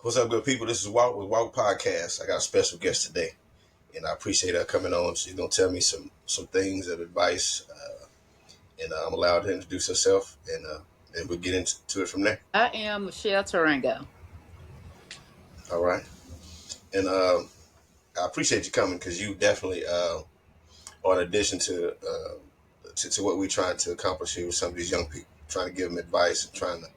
What's up, good people? This is Walt with Wout Podcast. I got a special guest today, and I appreciate her coming on. She's gonna tell me some things of advice, and I'm allowed to introduce herself, and we'll get into it from there. I am Michelle Tarango. All right, and I appreciate you coming because you definitely are an addition to what we're trying to accomplish here with some of these young people, trying to give them advice and trying to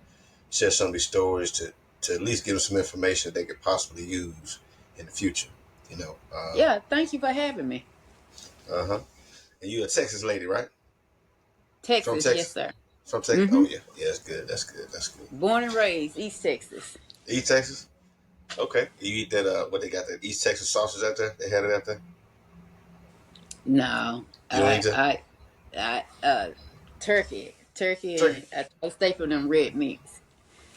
share some of these stories to at least give them some information that they could possibly use in the future. You know. Yeah, thank you for having me. Uh-huh. And you a Texas lady, right? From Texas, yes, Texas? sir. From Texas? Oh, yeah. Yeah, that's good. That's good. That's good. Born and raised, East Texas. East Texas? Okay. You eat that, what they got, that East Texas sausage out there? They had it out there? No, You don't eat that? turkey, Turkey? and I stay for them red meats.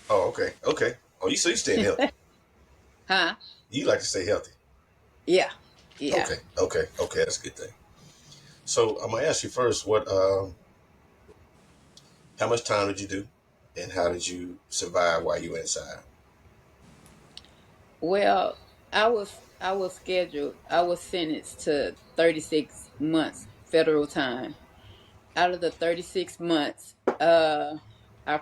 Oh, okay. Okay. Oh, so you staying healthy. Huh? You like to stay healthy. Yeah, yeah. Okay. Okay. Okay. That's a good thing. So I'm going to ask you first, how much time did you do? And how did you survive while you were inside? Well, I was scheduled. I was sentenced to 36 months federal time. Out of the 36 months, I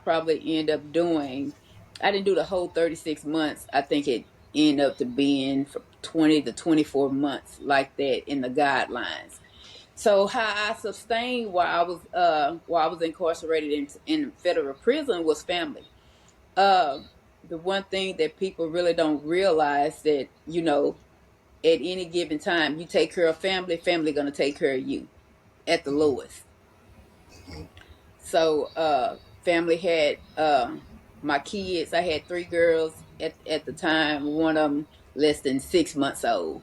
probably end up doing. I didn't do the whole 36 months. I think it ended up to being from 20 to 24 months, like that in the guidelines. So how I sustained while I was incarcerated in federal prison was family. Uh, the one thing that people really don't realize that at any given time you take care of family, family gonna take care of you at the Mm-hmm. lowest. Mm-hmm. So family had my kids. I had three girls at the time. One of them less than 6 months old.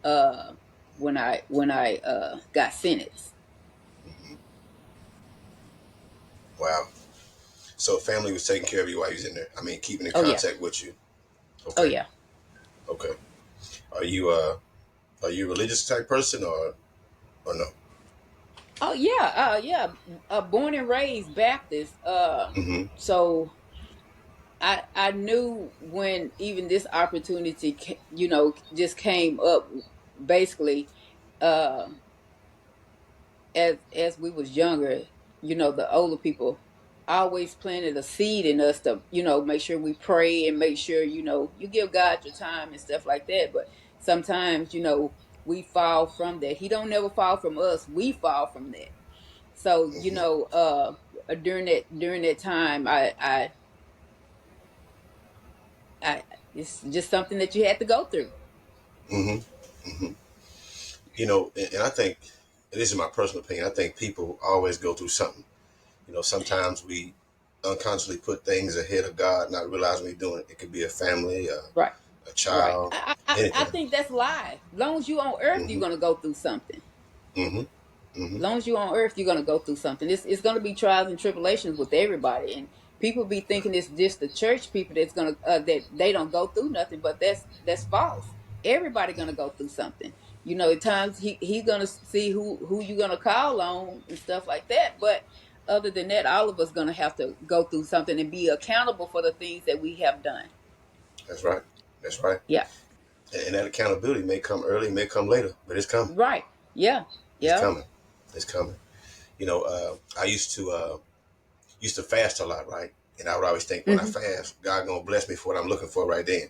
Uh, when I got sentenced. Mm-hmm. Wow. So family was taking care of you while you was in there. I mean, keeping in Oh yeah. contact with you. Oh Okay. yeah. Okay. Are you a religious type person or no? Oh yeah. Yeah. Born and raised Baptist. Mm-hmm. So I knew when even this opportunity just came up. Basically, uh, as we was younger, the older people always planted a seed in us to make sure we pray and make sure you give God your time and stuff like that. But sometimes we fall from that. He don't never fall from us. We fall from that. So Mm-hmm. during that time, I it's just something that you had to go through. Mm-hmm. Mm-hmm. You know, and I think, and this is my personal opinion, I think people always go through something. You know, sometimes we unconsciously put things ahead of God, not realizing we're doing it. It could be a family, Right. a Right. child, I anything. think that's life. Long as you on earth, you're Mm-hmm. gonna go through something. Mm-hmm. Mm-hmm. Long as you're on earth, you're gonna go through something. It's gonna be trials and tribulations with everybody, and people be thinking it's just the church people that's gonna that they don't go through nothing, but that's false. Everybody gonna go through something. At times he's gonna see who you gonna call on and stuff like that. But other than that, all of us gonna have to go through something and be accountable for the things that we have done. That's right. That's right. Yeah. And that accountability may come early, may come later, but it's coming. Right. Yeah. It's Yeah. coming. It's coming. You know, I used to fast a lot, right? And I would always think when I Mhm. fast, God gonna bless me for what I'm looking for right then.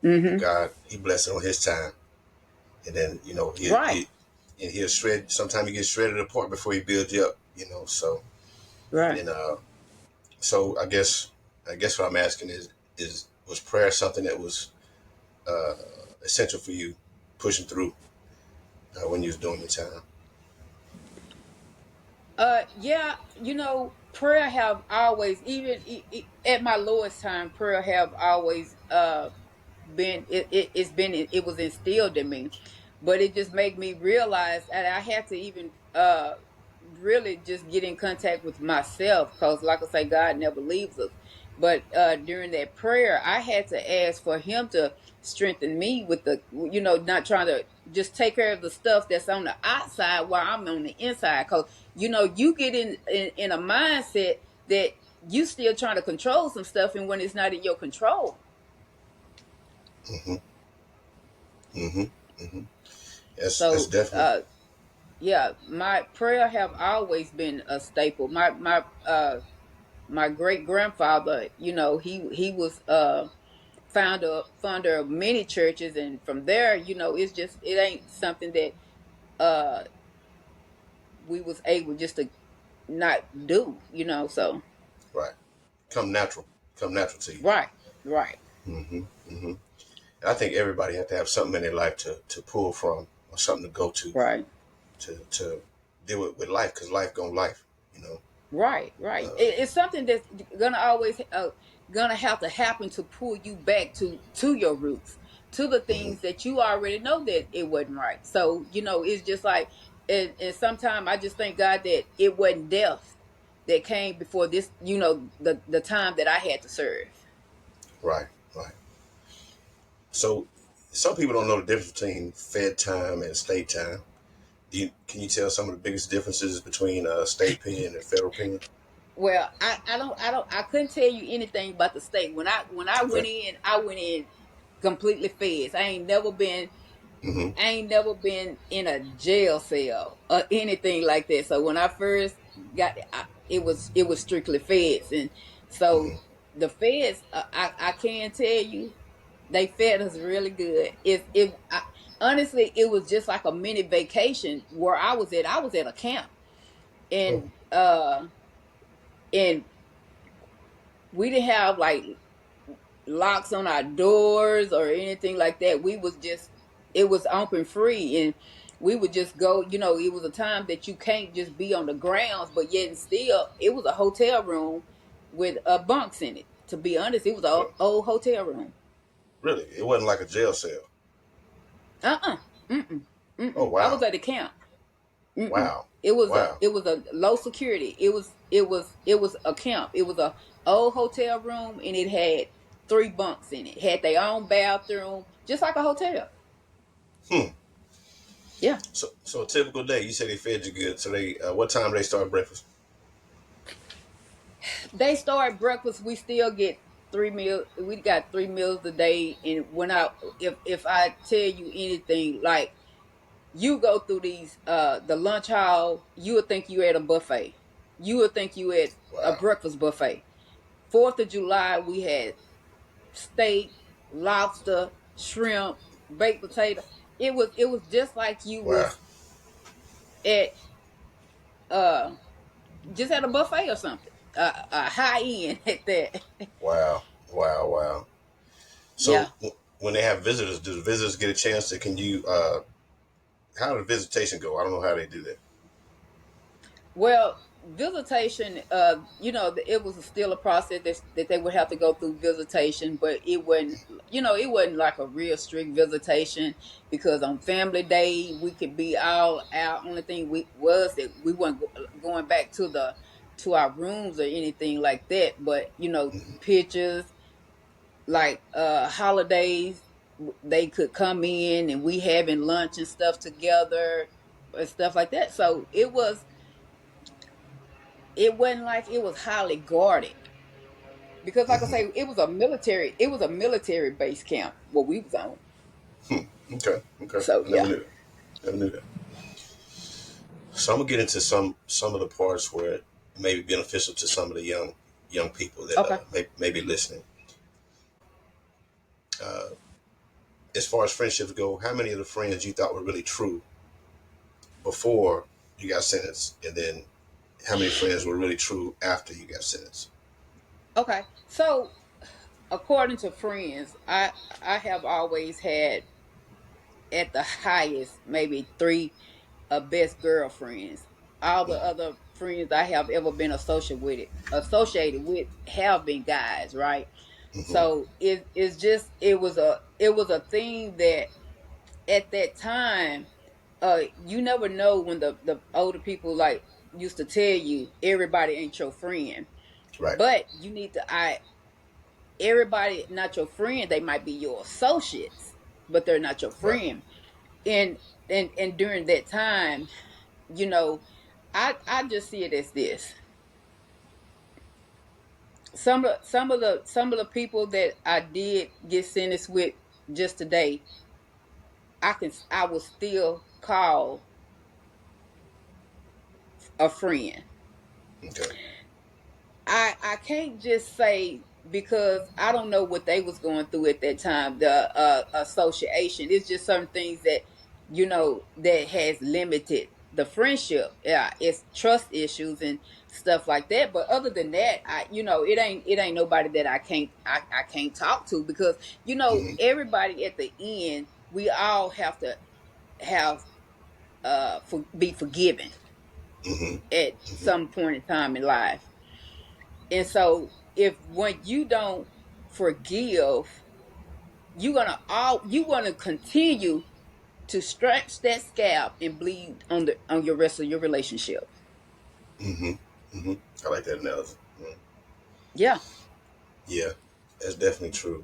But Mhm. God, He blessed it on His time, and then Right. He'll shred. Sometimes He gets shredded apart before He builds you up. So Right. and so I guess what I'm asking is was prayer something that was uh, essential for you pushing through when you was doing your time? Yeah, prayer have always, even at my lowest time, prayer have always been it was instilled in me, but it just made me realize that I had to even really just get in contact with myself, because like I say, God never leaves us. But during that prayer, I had to ask for Him to strengthen me with not trying to just take care of the stuff that's on the outside while I'm on the inside. Because you get in a mindset that you still trying to control some stuff, and when it's not in your control. Mm-hmm. Mm-hmm. Mm-hmm. That's So definitely yeah, my prayer have always been a staple. My great grandfather, he was founder of many churches, and from there, it ain't something that uh we was able just to not do, so right. Come natural. Come natural to you. right, right, Mm-hmm. Mm-hmm. And I think everybody have to have something in their life to pull from or something to go right. to deal with life because life gonna life. You know. Right, right. Uh, It's something that's gonna always gonna have to happen to pull you back to your roots, to the mm-hmm. things that you already know that it wasn't right. So it's just like, and sometimes I just thank God that it wasn't death that came before this. The time that I had to serve. Right. Right. So some people don't know the difference between Fed time and state time. Can you tell some of the biggest differences between state pen and federal pen? Well, I couldn't tell you anything about the state. When I Okay. I went in completely feds. Mm-hmm. I ain't never been in a jail cell or anything like that. So when I first it was strictly feds, and so Mm-hmm. the feds, I can tell you, they fed us really good. Honestly, it was just like a mini vacation where I was at. I was at a camp, Oh. and and we didn't have like locks on our doors or anything like that. It was open free, and we would just go. It was a time that you can't just be on the grounds, but yet and still, it was a hotel room with bunks in it. To be honest, it was an Oh. old hotel room. Really? It wasn't like a jail cell. Uh-uh. Mm-mm. Oh Mm-mm. I was wow. at the camp. Mm-mm. Wow. It was a Wow. it was a low security. It was a camp. It was a old hotel room, and it had three bunks in it. Had their own bathroom, just like a hotel. Hmm. Yeah. So a typical day, you say they fed you good. So they what time do they start breakfast? They start breakfast. We still get 3 meals. We got 3 meals a day. And if I tell you anything, like, you go through these the lunch hall, you would think you at a buffet. You would think you at a Wow. breakfast buffet. 4th of July, we had steak, lobster, shrimp, baked potato. It was just like you Wow. was at uh just at a buffet or something. A high end at that. Wow. Wow. Wow. So Yeah. when they have visitors, do the visitors get a chance to? Can you? How did visitation go? I don't know how they do that. Well, visitation, it was still a process that they would have to go through visitation, but it wasn't like a real strict visitation, because on family day we could be all out. Only thing we was that we weren't going back to our rooms or anything like that, but pictures, like holidays, they could come in and we having lunch and stuff together and stuff like that. So it wasn't like it was highly guarded, because, like I Mm-hmm. say, it was a military base camp what we was on. Okay. Okay. So I never yeah. knew that. Never knew that. So I'm gonna get into some of the parts where it may be beneficial to some of the young people that Okay. may be listening. Uh, as far as friendships go, how many of the friends you thought were really true before you got sentenced, and then how many friends were really true after you got sentenced? Okay. So, according to friends, I have always had, at the highest, maybe three best girlfriends. All the Mm-hmm. other friends I have ever been associated with have been guys, right? Mm-hmm. So it was a thing that, at that time, you never know, when the older people, like, used to tell you everybody ain't your friend, Right. but you need to I everybody not your friend. They might be your associates, but they're not your Right. friend. And during that time, you know I just see it as this: some of the people that I did get sentenced with, just today, I will still call a friend. Okay. I can't just say, because I don't know what they was going through at that time. The association. It's just certain things that that has limited the friendship. Yeah, it's trust issues and stuff like that. But other than that, it ain't nobody that I can't talk to, because Mm-hmm. everybody at the end, we all have to have be forgiven Mm-hmm. at Mm-hmm. some point in time in life. And so if when you don't forgive, you're gonna continue to stretch that scab and bleed on your rest of your relationship. Mm-hmm. Mm-hmm. I like that analogy. Mm. Yeah. Yeah, that's definitely true.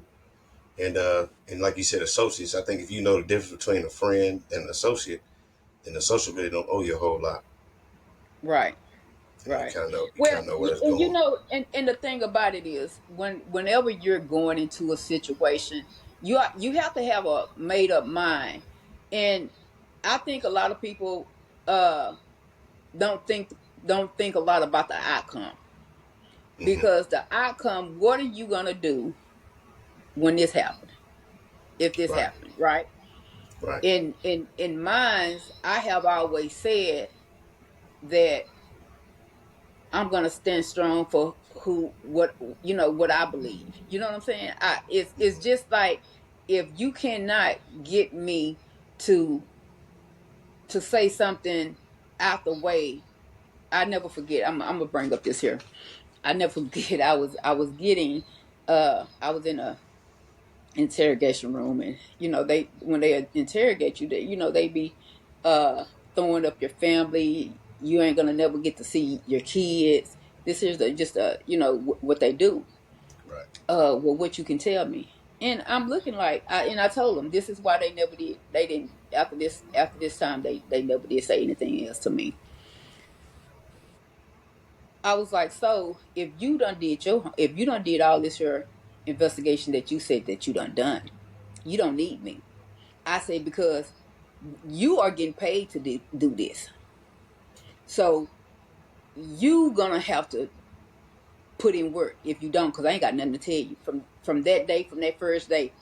And like you said, associates. I think if you know the difference between a friend and an associate, then the associate really don't owe you a whole lot. Right. You Right. kind of know, you kind Well, of know where it's and going. and the thing about it is, whenever you're going into a situation, you have to have a made up mind. And I think a lot of people uh don't think don't think a lot about the outcome, Mm-hmm. because the outcome, what are you gonna do when this happens? If this Right. happened, right? Right. In minds, I have always said that I'm gonna stand strong for what I believe. You know what I'm saying? It's just like, if you cannot get me to say something out the way, I never forget. I'm gonna bring up this here. I never forget. I was in a interrogation room, and they when they interrogate you, they be uh throwing up your family. You ain't gonna never get to see your kids. This is just what they do. Right. Well, what you can tell me. And I'm looking like, and I told them, this is why they didn't, after this time, they never did say anything else to me. I was like, so if you done did all this your investigation that you said that you done, you don't need me. I say, because you are getting paid to do this. So you gonna have to put in work if you don't, because I ain't got nothing to tell you. From that day, from that first day,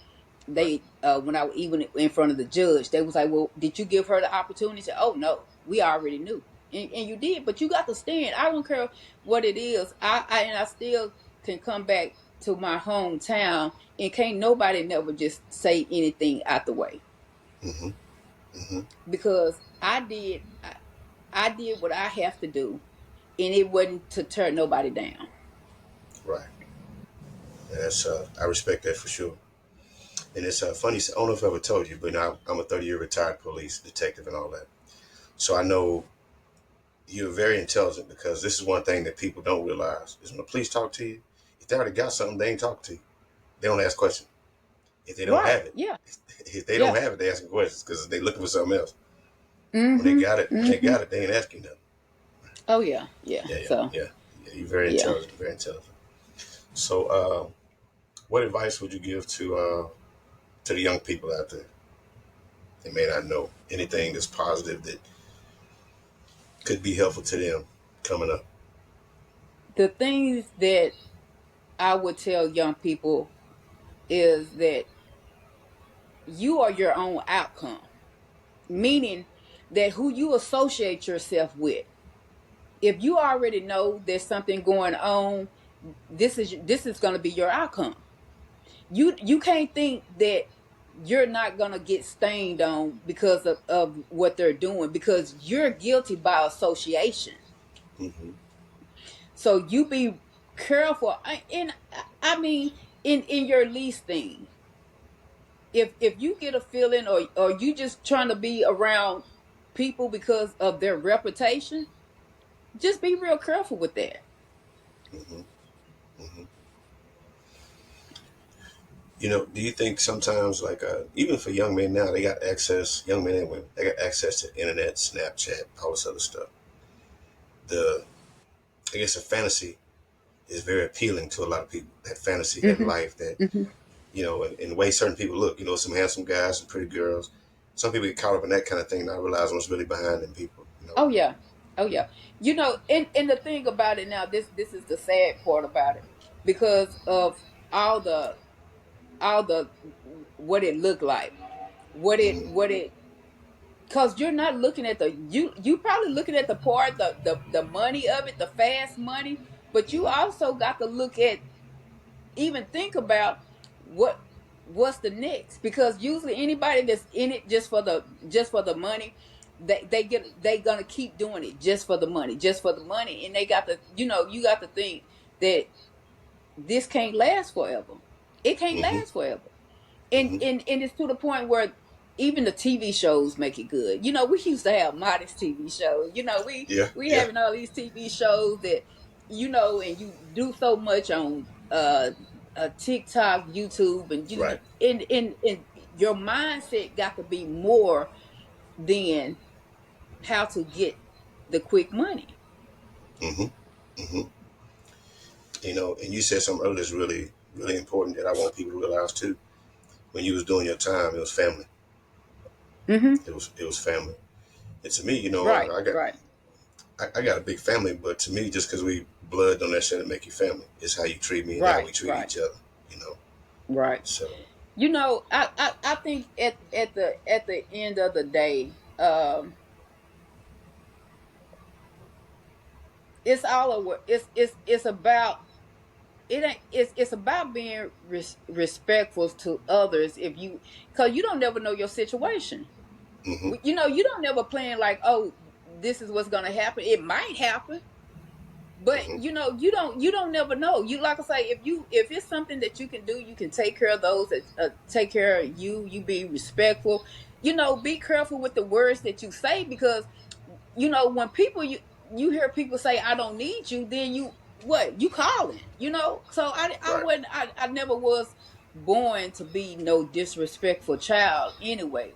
Right. they when I was even in front of the judge, they was like, well, did you give her the opportunity? I said, oh no, we already knew. And you did, but you got to stand. I don't care what it is. I still can come back to my hometown, and can't nobody never just say anything out the way, Mm-hmm. Mm-hmm. because I did what I have to do, and it wasn't to turn nobody down. Right. And that's I respect that for sure. And it's funny. I don't know if I ever told you, but now I'm a 30-year retired police detective and all that. So I know you're very intelligent, because this is one thing that people don't realize is when the police talk to you, if they already got something, they ain't talk to you. They don't ask questions. If they don't Right. have it, Yeah. if they don't Yeah. have it, they asking questions because they looking for something else. Mm-hmm. When they Mm-hmm. got it, they ain't asking nothing. Oh yeah. Yeah. Yeah, yeah, So yeah, yeah. You're very yeah. intelligent, very intelligent. So, what advice would you give to the young people out there? They may not know anything that's positive that could be helpful to them coming up. The things that I would tell young people is that you are your own outcome, meaning that who you associate yourself with. If you already know there's something going on, this is going to be your outcome. You can't think that you're not going to get stained on because of what they're doing, because you're guilty by association. Mm-hmm. So you be careful. I mean, in your least thing, if you get a feeling, or you just trying to be around people because of their reputation, just be real careful with that. Mm-hmm. Mm-hmm. Do you think sometimes, like, even for young men now, they got access, young men and women, they got access to internet, Snapchat, all this other stuff. The, I guess, the fantasy is very appealing to a lot of people. That fantasy, that Hmm. life, that Hmm. you know, and the way certain people look. You know, some handsome guys, some pretty girls. Some people get caught up in that kind of thing, not realizing what's really behind them people. You know. Oh yeah. Oh yeah. You know, and the thing about it now, this is the sad part about it, because of all the all the what it looked like, what it because you're not looking at the you probably looking at the part, the money of it, the fast money, but you also got to look at, even think about what what's the next, because usually anybody that's in it just for the money, they gonna keep doing it just for the money, just for the money, and they got to, you got to think that this can't last forever. It can't Mm-hmm. last forever. and Mm-hmm. and and it's to the point where even the TV shows make it good. We used to have modest TV shows. Yeah. We Yeah. having all these TV shows that, and you do so much on TikTok, YouTube, and Right. and your mindset got to be more than how to get the quick money. Mm-hmm. Mm-hmm. You know, and you said something earlier that's really, really important that I want people to realize too. When you was doing your time, it was family. Mm-hmm. It was family. And to me, Right. I got Right. I got a big family, but to me, just because we blood don't necessarily make you family. It's how you treat me and how we Right. treat Right. each other. You know. Right. So. I think at the end of the day, it's all over. It's about, it ain't it's about being respectful to others. If you, because you don't never know your situation. Mm-hmm. You don't never plan like, oh, this is what's gonna happen. It might happen, but Mm-hmm. you don't never know. You, like I say, if it's something that you can do, you can take care of those that take care of you. You be respectful. Be careful with the words that you say, because when people, you hear people say, I don't need you, then you calling, so I Right. wouldn't, I never was born to be no disrespectful child anyway,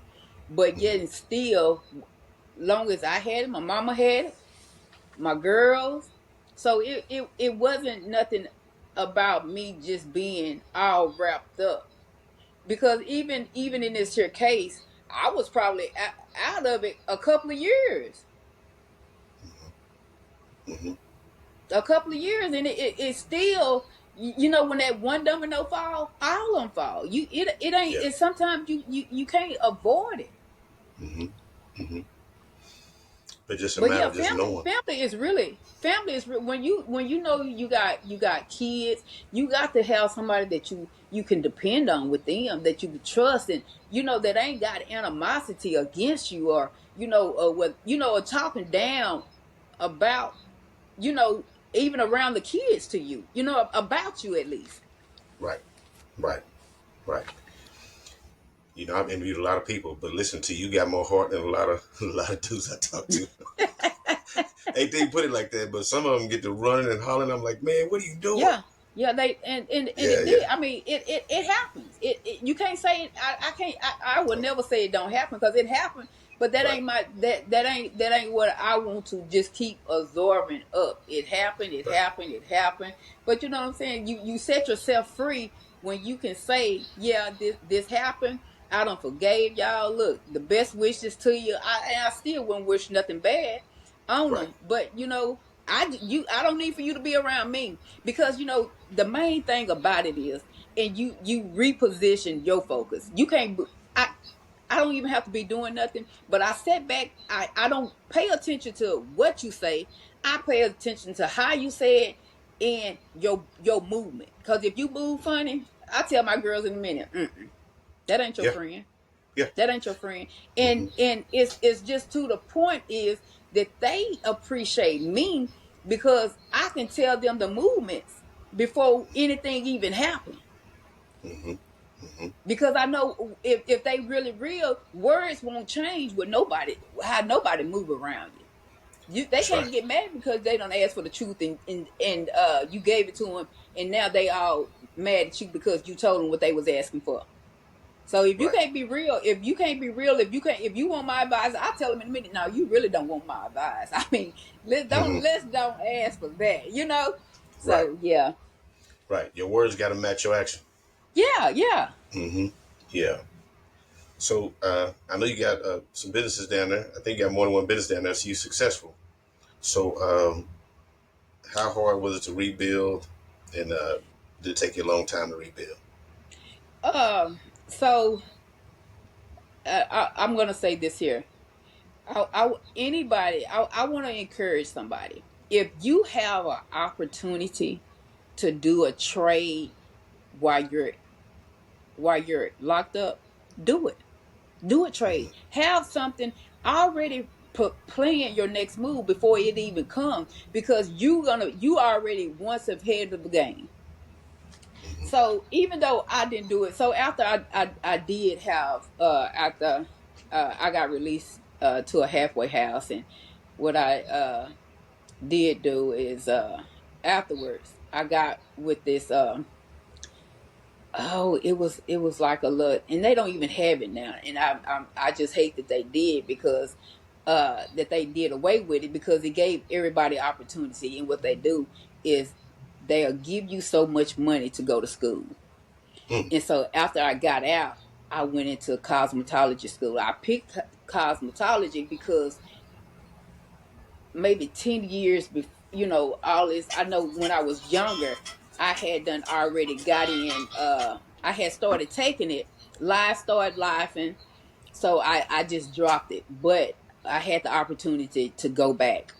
but yet Mm-hmm. and still, long as I had it, my mama had it, my girls, so it wasn't nothing about me just being all wrapped up, because even in this here case, I was probably out of it a couple of years, Mm-hmm. and it still, when that one domino fall, all of them fall. It ain't, Yeah. it sometimes you can't avoid it. Mm-hmm. Mm-hmm. But just a But matter yeah, of just knowing. family is when you got kids, you got to have somebody that you can depend on with them, that you can trust, and that ain't got animosity against you, or what, or talking down about, you know, even around the kids to you, about you at least. Right. Right. Right. You know, I've interviewed a lot of people, but listen to you, got more heart than a lot of a lot of dudes I talk to. They put it like that, but some of them get to running and hollering. I'm like, man, what are you doing? Yeah, yeah, they and Yeah. it Yeah. did. I mean, it happens. You can't say it. I can't. I would No. never say it don't happen, because it happened. But that Right. ain't that ain't what I want to just keep absorbing up. It happened. It Right. happened. It happened. But you know what I'm saying. You set yourself free when you can say, yeah, this happened. I don't forgave y'all. Look, the best wishes to you. I still wouldn't wish nothing bad on Right. them. But I don't need for you to be around me, because the main thing about it is, and you reposition your focus. You can't. I don't even have to be doing nothing, but I sit back. I don't pay attention to what you say. I pay attention to how you say it and your movement. Because if you move funny, I tell my girls in a minute, that ain't your Yeah. friend. Yeah. That ain't your friend. Mm-hmm. And it's just to the point is that they appreciate me, because I can tell them the movements before anything even happened. Mm-hmm. Mm-hmm. Because I know if they really real, words won't change with nobody, how nobody move around you. They That's can't right. get mad because they don't ask for the truth, and you gave it to them, and now they all mad at you because you told them what they was asking for. So if you Right. can't be real, if you want my advice, I tell them in a minute. No, you really don't want my advice. I mean, Mm-hmm. let's don't ask for that. Right. So yeah, Right. Your words got to match your action. Yeah, yeah. Mm-hmm. Yeah. So I know you got some businesses down there. I think you got more than one business down there. So you're successful. So how hard was it to rebuild, and did it take you a long time to rebuild? So I'm gonna say this here. I want to encourage somebody. If you have an opportunity to do a trade while you're locked up, do it. Do a trade. Mm-hmm. Have something already plan your next move before it even comes, because you already once ahead of the game. Mm-hmm. So even though I didn't do it, so after I did have after I got released to a halfway house, and what I did do is afterwards I got with this oh, it was like a look, and they don't even have it now, and I just hate that they did, because that they did away with it, because it gave everybody opportunity, and what they do is they'll give you so much money to go to school. Mm-hmm. And so after I got out, I went into cosmetology school. I picked cosmetology because maybe 10 years before, all this, I know when I was younger, I had done already got in, I had started taking it, life started laughing, so I just dropped it. But I had the opportunity to go back.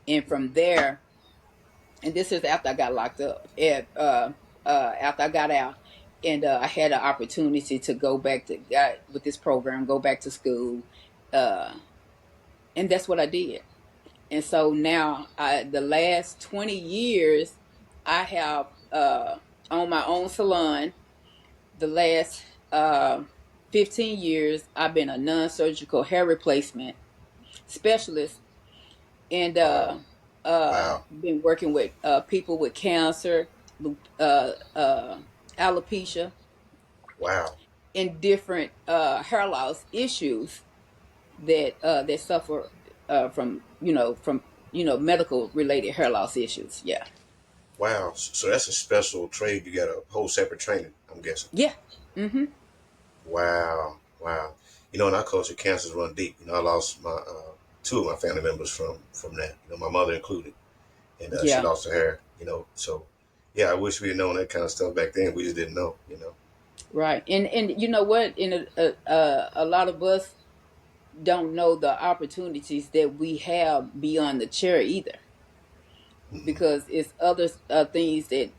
And from there, and this is after I got locked up, after I got out, and I had an opportunity to go back to got with this program, go back to school, uh, and that's what I did. And so now, the last 20 years, I have owned my own salon. The last 15 years, I've been a non-surgical hair replacement specialist, and Wow. Wow. been working with people with cancer, uh, uh, alopecia, Wow. and different hair loss issues that suffer from medical related hair loss issues. Yeah, Wow. So that's a special trade. You got a whole separate training, I'm guessing. yeah. Mm-hmm. Wow. Wow. In our culture, cancers run deep. I lost my two of my family members from that. My mother included, and she Yeah, lost her hair. So yeah, I wish we had known that kind of stuff back then. We just didn't know. right. And you know what? In a lot of us don't know the opportunities that we have beyond the chair either, Mm-hmm. because it's other things that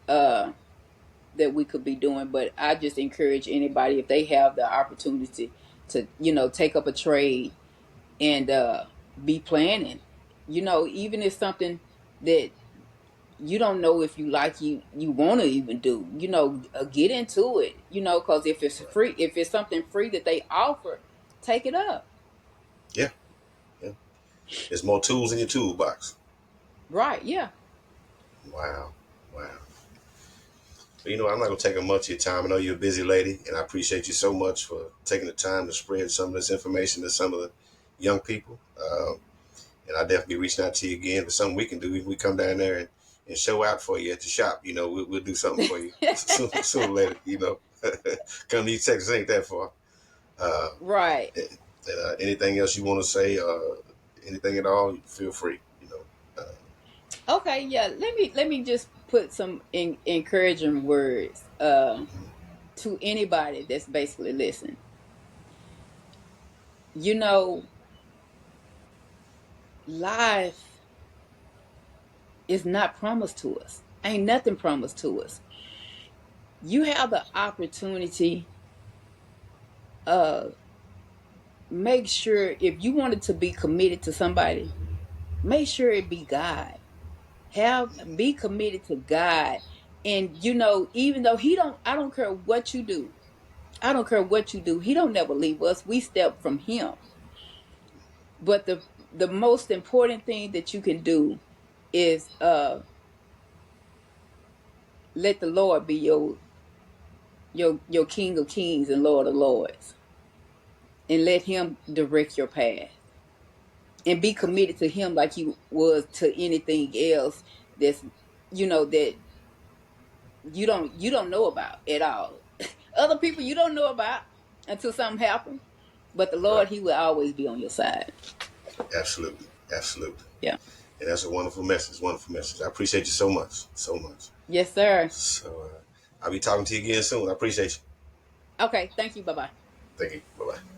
we could be doing. But I just encourage anybody, if they have the opportunity to take up a trade, and be planning. Even if something that you don't know if you like, you want to even do, get into it, because if it's Right. free, if it's something free that they offer, take it up. Yeah. Yeah. There's more tools in your toolbox. Right, yeah. Wow. Wow. But I'm not gonna take up much of your time. I know you're a busy lady, and I appreciate you so much for taking the time to spread some of this information to some of the young people. And I'll definitely be reaching out to you again for something we can do. We come down there and show out for you at the shop. We'll do something for you sooner or later. Come to East Texas ain't that far. Uh, Right. Anything else you want to say? Anything at all? Feel free. Okay, yeah, let me just put some encouraging words to anybody that's basically listening. you know Life is not promised to us. Ain't nothing promised to us. You have the opportunity. Uh, make sure, if you wanted to be committed to somebody, make sure it be God. Be committed to God, and even though He don't, I don't care what you do. I don't care what you do. He don't never leave us. We step from Him. But the most important thing that you can do is let the Lord be your King of Kings and Lord of Lords, and let Him direct your path, and be committed to Him like you was to anything else that you don't know about at all. other people you don't know about until something happens. But the Lord, Right. He will always be on your side. Absolutely. Absolutely. Yeah. And that's a wonderful message. Wonderful message. I appreciate you so much. So much. Yes, sir. So I'll be talking to you again soon. I appreciate you. Okay. Thank you. Bye bye. Thank you. Bye bye.